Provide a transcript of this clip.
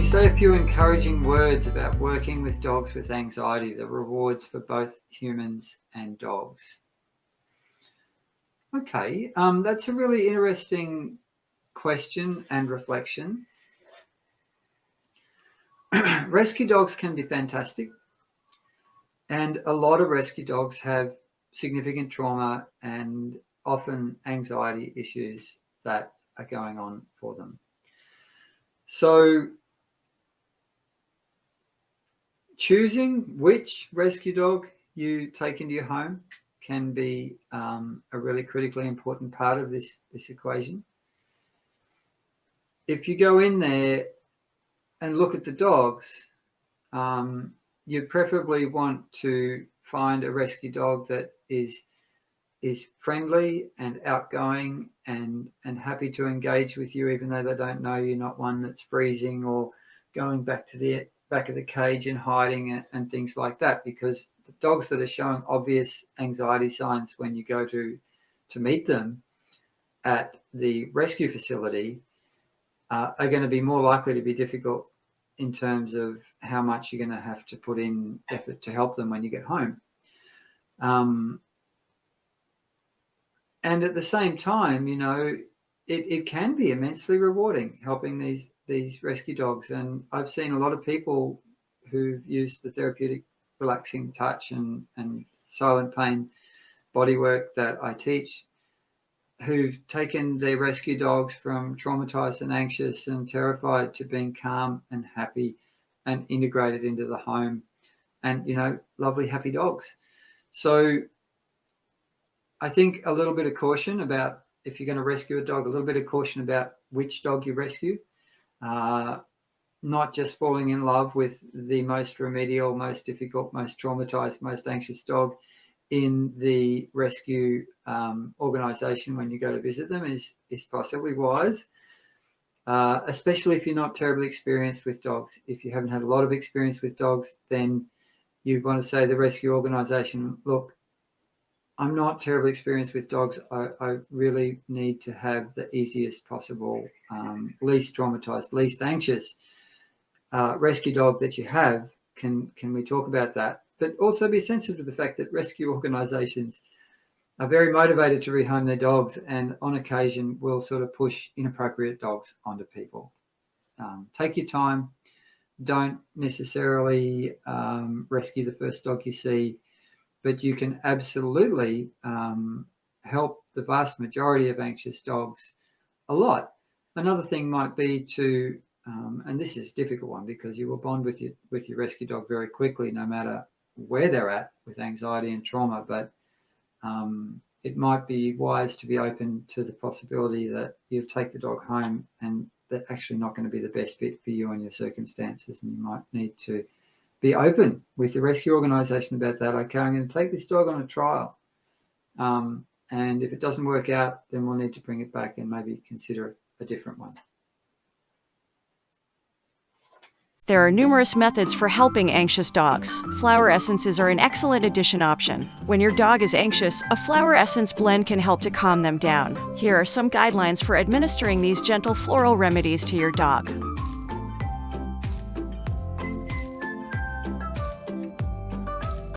you say a few encouraging words about working with dogs with anxiety, the rewards for both humans and dogs? Okay, that's a really interesting question and reflection. Rescue dogs can be fantastic, and a lot of rescue dogs have significant trauma and often anxiety issues that are going on for them. So choosing which rescue dog you take into your home can be a really critically important part of this equation. If you go in there and look at the dogs, you preferably want to find a rescue dog that is friendly and outgoing and happy to engage with you, even though they don't know you, not one that's freezing or going back to the back of the cage and hiding and things like that, because the dogs that are showing obvious anxiety signs when you go to meet them at the rescue facility are going to be more likely to be difficult in terms of how much you're going to have to put in effort to help them when you get home. And at the same time, you know, it can be immensely rewarding helping these rescue dogs. And I've seen a lot of people who've used the therapeutic relaxing touch and silent pain bodywork that I teach, who've taken their rescue dogs from traumatized and anxious and terrified to being calm and happy and integrated into the home and, you know, lovely, happy dogs. So I think a little bit of caution about, if you're going to rescue a dog, a little bit of caution about which dog you rescue, not just falling in love with the most remedial, most difficult, most traumatized, most anxious dog in the rescue organization when you go to visit them is possibly wise, especially if you're not terribly experienced with dogs. If you haven't had a lot of experience with dogs, then you want to say to the rescue organization, look, I'm not terribly experienced with dogs. I really need to have the easiest possible, least traumatized, least anxious rescue dog that you have. Can we talk about that? But also be sensitive to the fact that rescue organizations are very motivated to rehome their dogs, and on occasion will sort of push inappropriate dogs onto people. Take your time. Don't necessarily rescue the first dog you see, but you can absolutely help the vast majority of anxious dogs a lot. Another thing might be to, and this is a difficult one because you will bond with your rescue dog very quickly, no matter where they're at with anxiety and trauma, but it might be wise to be open to the possibility that you'll take the dog home and they're actually not going to be the best fit for you and your circumstances, and you might need to be open with the rescue organisation about that. Okay, I'm going to take this dog on a trial, and if it doesn't work out, then we'll need to bring it back and maybe consider a different one. There are numerous methods for helping anxious dogs. Flower essences are an excellent addition option. When your dog is anxious, a flower essence blend can help to calm them down. Here are some guidelines for administering these gentle floral remedies to your dog.